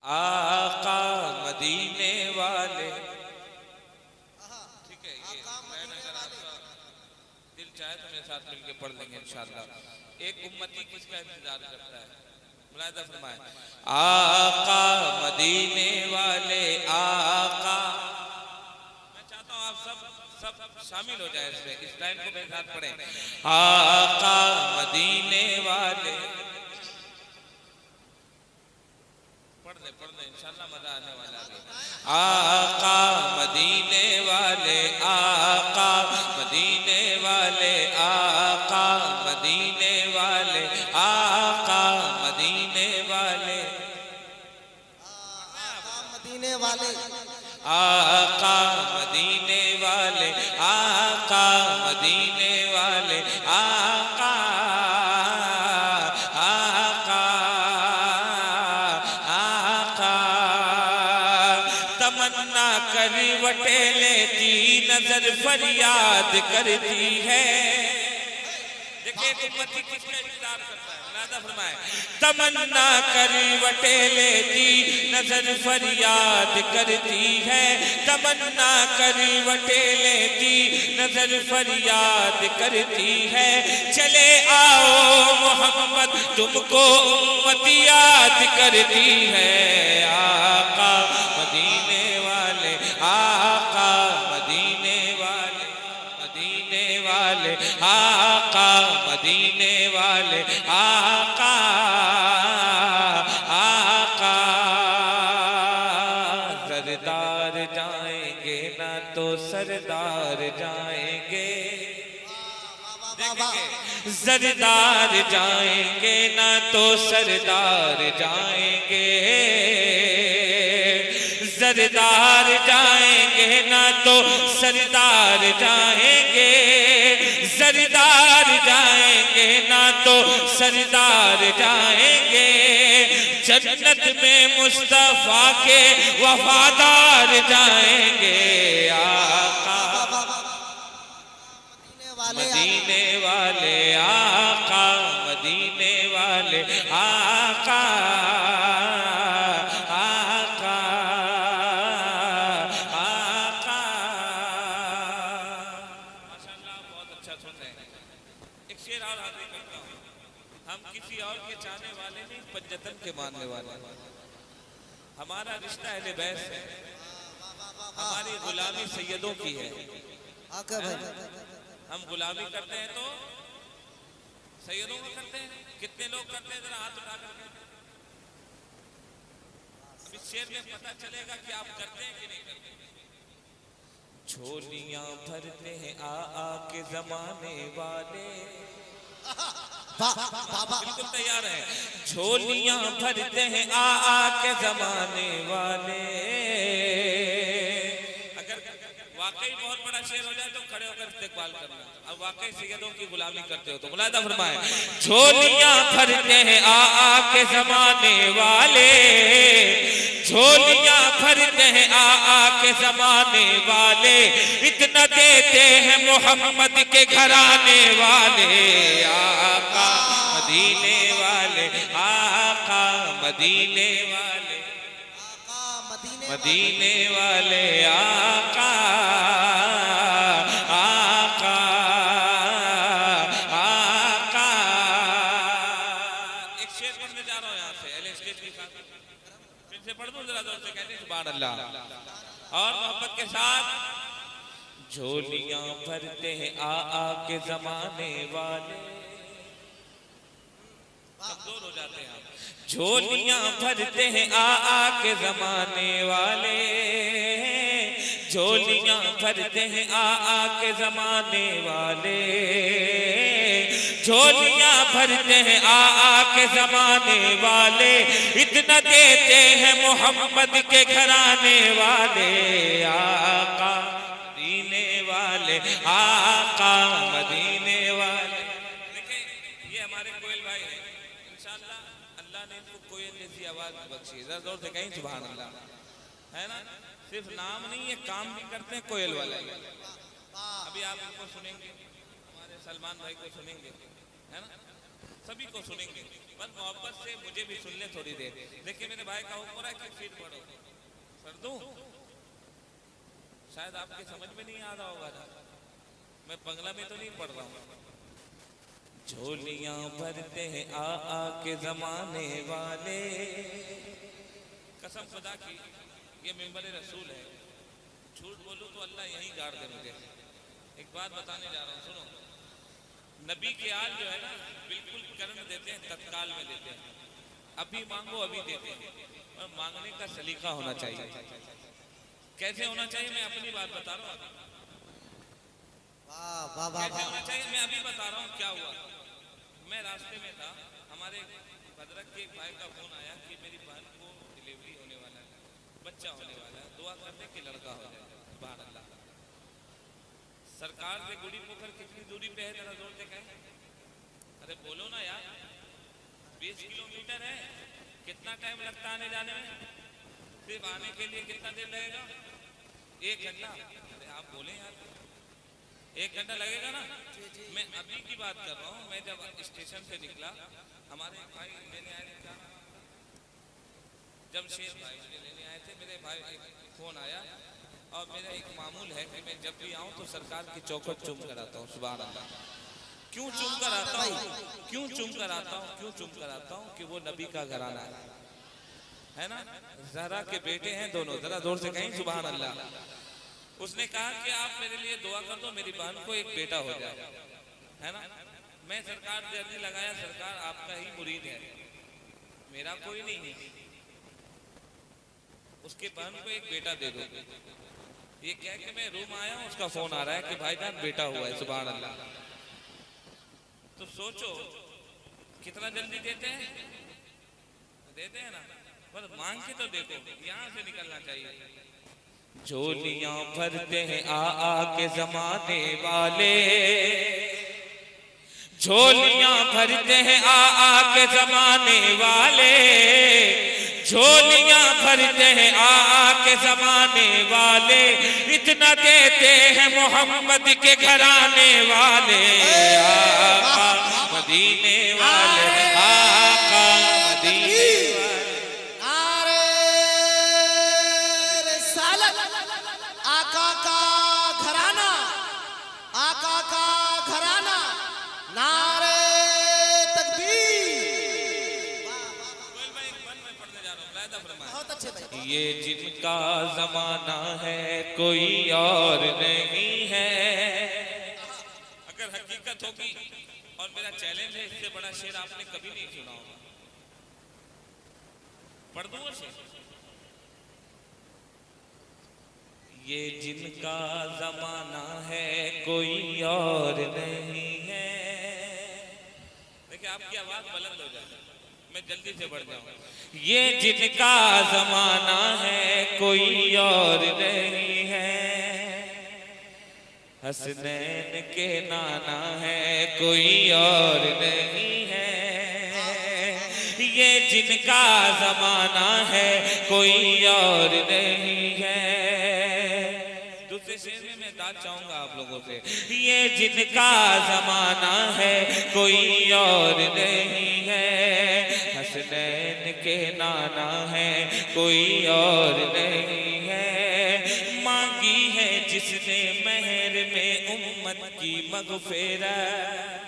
आका मदीने वाले। ठीक है, ये मैं अगर आपका दिल चाहे तो मेरे साथ मिलके पढ़ लेंगे इंशाअल्लाह। एक उम्मती किसका इंतजार करता है, मुलाहिजा फरमाए। आका मदीने वाले आका। मैं चाहता हूँ आप सब शामिल हो जाए इसमें, इस लाइन को मेरे साथ पढ़ें। आका मदीने वाले। पढ़ दे इंशाअल्लाह, मजा आने वाला है। आका मदीने वाले आका मदीने वाले आका मदीने वाले आका मदीने वाले मदीने वाले आका मदीने वाले आका मदीने वाले आका आका आका। तमन्ना करवटे लेती नजर फरियाद करती है। देखिए उम्मती किसका इंतजार करता है, मुलाहिजा फरमाए। तमन्ना करवटे लेती नजर फरियाद करती है। तमन्ना करवटे लेती नजर फरियाद करती है। चले आओ मोहम्मद तुमको उम्मती याद करती है। आका मदीने वाले आका मदीने वाले मदीने वाले आका मदीने वाले आका आका। सरदार जाएंगे ना तो सरदार जाएंगे। सरदार जाएंगे ना तो सरदार जाएंगे। सरदार जाएंगे ना तो सरदार जाएंगे। सरदार जाएंगे ना तो सरदार जाएंगे। जन्नत में मुस्तफा के वफादार जाएंगे। आका मदीने वाले आका मदीने वाले आका आका आका। माशाअल्लाह बहुत अच्छा सुन रहे हैं। एक शेर और हाजिर करता हूँ। हम किसी और के चाहने वाले नहीं, पंजतन के मानने वाले। हमारा रिश्ता अहले बैत है, हमारी गुलामी सैयदों की है। हम गुलामी करते हैं तो सैयदों को करते हैं। कितने लोग करते हैं, जरा हाथ उठा करके। इस शेर में पता चलेगा कि आप करते हैं कि नहीं करते। झोलियां भरते हैं आ के जमाने वाले। बिल्कुल तैयार है। झोलियां भरते हैं आ के जमाने वाले। अगर वाकई बहुत बड़ा शेर हो जाए तो खड़े होकर इस्तेकबाल करना। अब वाकई सैयदों की गुलामी करते हो तो मुलाहिजा फरमाए। झोलियां भरते हैं आ के जमाने वाले। झोलियां भरते हैं आ के जमाने वाले। इतना देते हैं मोहम्मद के घराने वाले। आका मदीने वाले आका मदीने वाले मदीने वाले आका आका आका। एक शेर पढ़ने जा रहा हूँ यहाँ से, एल स्टेज के साथ फिर से पढ़ दूं जरा जोर से, कहते हैं सुभान अल्लाह और मोहब्बत के साथ। झोलियां भरते हैं आ के जमाने वाले। कमजोर हो जाते हैं आप। झोलियां भरते हैं आ के जमाने वाले। झोलियां भरते हैं आ के जमाने वाले। झोलियां भरते हैं आ के जमाने वाले। इतना देते हैं मोहम्मद के घराने वाले। आका मदीने वाले आका मदीने वाले। देखिए ये हमारे कोयल भाई हैं। इंशाअल्लाह अल्लाह ने इनको कोयल जैसी आवाज बख्शी। जरा जोर से कहीं सुभान अल्लाह, है ना। सिर्फ नाम नहीं, ये काम भी करते हैं कोयल वाले। अभी आप इनको सुनेंगे, हमारे सलमान भाई को सुनेंगे, है ना। सभी को सुनेंगे, बस मोहब्बत से मुझे भी सुन ले थोड़ी देर। देखिए मेरे भाई का हुक्म है कि फिर पढ़ो, कर दूं? शायद आपके समझ में नहीं आ रहा होगा, मैं बंगला में तो नहीं पढ़ रहा हूँ। झोलियां भरते हैं आ के जमाने वाले, कसम खुदा की ये मिंबर रसूल है, झूठ बोलूं तो अल्लाह यहीं गाड़ दे मुझे। एक बात बताने जा रहा हूँ, सुनो। नबी के आल जो है ना बिल्कुल करंट देते हैं, तत्काल में देते हैं, अभी मांगो अभी देते हैं। और मांगने का सलीका होना चाहिए। कैसे होना चाहिए मैं अपनी बात बता रहा हूँ। कैसे होना चाहिए मैं अभी बता रहा हूँ। क्या हुआ, मैं रास्ते में था, हमारे भद्रक के एक भाई का फोन आया कि मेरी बहन को डिलीवरी होने वाला है, बच्चा होने वाला है, दुआ करने कि लड़का हो जाए। सुभान अल्लाह। सरकार से गुड़ी पोखर कितनी दूरी पे है, जरा जोर से कहें। अरे बोलो ना यार, 20 किलोमीटर है। कितना टाइम लगता आने जाने में? सिर्फ आने के लिए कितना देर लगेगा? 1 घंटा। अरे आप बोले यार, 1 घंटा लगेगा ना? मैं अभी की बात कर रहा हूँ। मैं जब स्टेशन से निकला, हमारे भाई लेने आए थे, जमशेद भाई लेने आए थे मेरे भाई, फोन आया। और मेरा एक मामूल है कि मैं जब भी आऊँ तो सरकार की चौखट चूम कर आता हूँ। सुभान अल्लाह। क्यों चूम कर आता हूँ? क्यों चूम कर आता हूँ? क्यों चूम कर आता हूँ? कि वो नबी का घराना है ना। ज़हरा के बेटे हैं दोनों, जरा जोर से कहें सुभान अल्लाह। उसने कहा कि आप मेरे लिए दुआ कर दो, मेरी बहन को एक बेटा हो जाए, है ना। मैं सरकार से अर्जी लगाया, सरकार आपका ही मुरीद है, मेरा कोई नहीं है, उसके बहन को एक बेटा दे दो। ये कह के मैं रूम आया हूँ, उसका फोन आ रहा है कि भाईजान बेटा हुआ है। सुभान अल्लाह। तो सोचो कितना जल्दी देते हैं, देते हैं ना, पर मांग के तो देखो, यहाँ से निकलना चाहिए। झोलियां भरते हैं आ के जमाने वाले, झोलियां भरते हैं आ के जमाने वाले, झोलियां भरते हैं आ के जमाने वाले, इतना देते हैं मोहम्मद के घराने वाले। आका मदीने वाले, आका मदीने वाले। नारे रिसालत, आका का घराना, आका का घराना, नारे बहुत अच्छे भाई। ये जिनका जमाना है कोई और नहीं है। अगर हकीकत होगी, और मेरा चैलेंज है, इससे बड़ा शेर आपने कभी नहीं सुना होगा। पढ़ दूं शेर। ये जिनका जमाना है कोई और नहीं है। देखिए आपकी आवाज बुलंद हो जाए, मैं जल्दी से बढ़ जाऊं। ये जिनका जमाना है कोई और नहीं है, हसनैन के नाना है कोई और नहीं है। ये जिनका जमाना है कोई और नहीं है। दूसरे शेर में मैं दाद चाहूंगा आप लोगों से। ये जिनका जमाना है कोई और नहीं है, हसनैन के नाना है कोई और नहीं है। मांगी है जिसने महर में उम्मत की मगफिरत,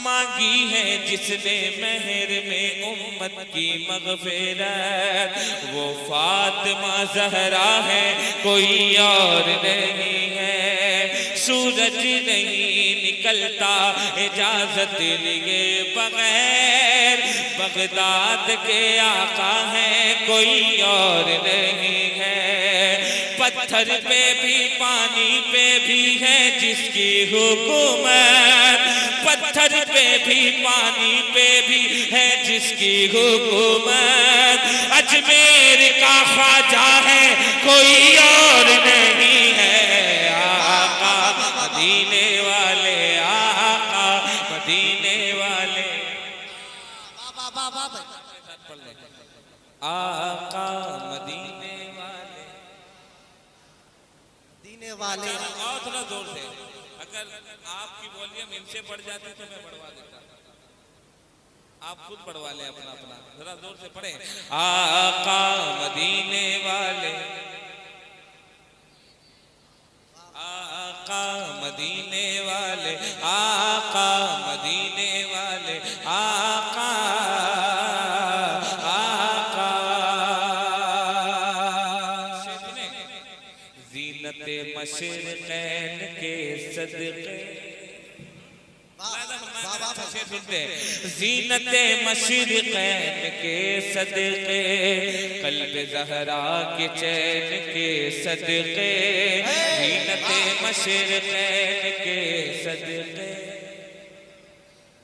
मांगी है जिसने महर में उम्मत की मगफिरत, वो फातिमा ज़हरा है कोई और नहीं है। सूरज नहीं निकलता इजाजत लिए बगैर, बगदाद के आका है कोई और नहीं है। पत्थर पे भी पानी पे भी है जिसकी हुकूमत, पत्थर पे भी पानी पे भी है जिसकी हुकूमत। अजमेर का ख्वाजा है कोई और नहीं है। आका मदीने वाले, आका मदीने वाले, आका मदीने वाले, दीने वाले। और थोड़ा जोर से, अगर आपकी वॉल्यूम इनसे बढ़ जाती तो मैं बढ़वा देता। आप खुद पढ़वा लें अपना अपना, जरा जोर से पढ़े। आका मदीने वाले, आका मदीने वाले, आका मदीने वाले, आका आका। ज़ीनते मशरिक़ैन के सदक़े, सुनते ज़ीनते मशरिक़ैन के सदक़े, क़ल्ब ज़हरा के चैन के सदक़े, ज़ीनते मशरिक़ैन के सदक़े।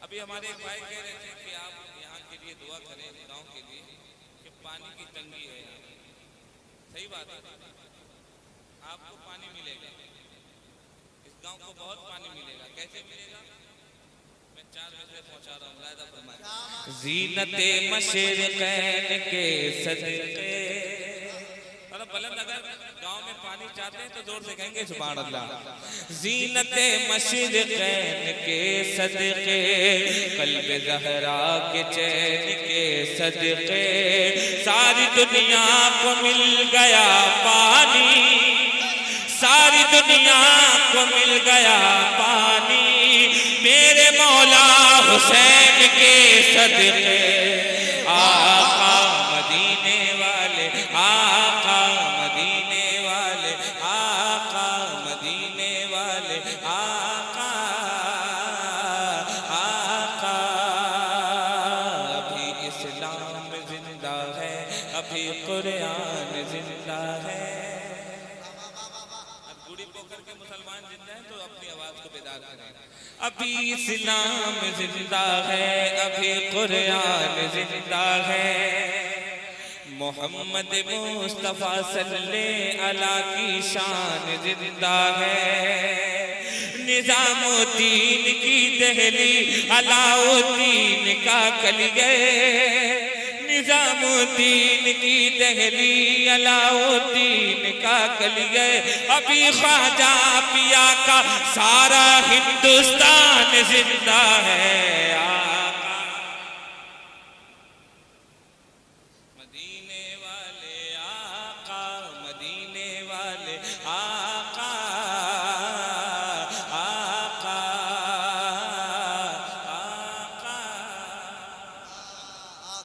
अभी हमारे एक भाई कह रहे थे कि आप यहाँ के लिए दुआ करें, गांव के लिए, कि पानी की तंगी है यहाँ। सही बात है, आपको पानी मिलेगा, इस गांव को बहुत पानी मिलेगा। कैसे मिलेगा? मैं 4 बजे पहुंचा रहा हूँ, लायदा फरमाए। ज़ीनते मशरिक़ैन के सदक़े, और बुलंद अगर गांव में पानी चाहते हैं तो जोर से कहेंगे सुभान अल्लाह। ज़ीनते मशरिक़ैन के सदक़े, क़ल्ब ज़हरा के चैन के सदक़े, सारी दुनिया को मिल गया पानी, सारी दुनिया को मिल गया पानी, मेरे मौला हुसैन के सदक़े। आका मदीने वाले, आका मदीने वाले, आका मदीने वाले, आका आका। अभी इस्लाम जिंदा है, अभी कुरान जिंदा है। बूढ़ी पोखर के मुसलमान जिंदा हैं तो अपनी आवाज को बेदार करें। अभी इस्लाम जिंदा है, अभी कुरान जिंदा है, मोहम्मद मुस्तफा सल्ले अला की शान जिंदा है, निजामुद्दीन की दहली अलाउद्दीन का कलिए, निजामुद्दीन की दहली अलाउद्दीन का कलिए, अभी ख्वाजा पिया का सारा हिंदुस्तान जिंदा है। आका मदीने वाले, आका मदीने वाले,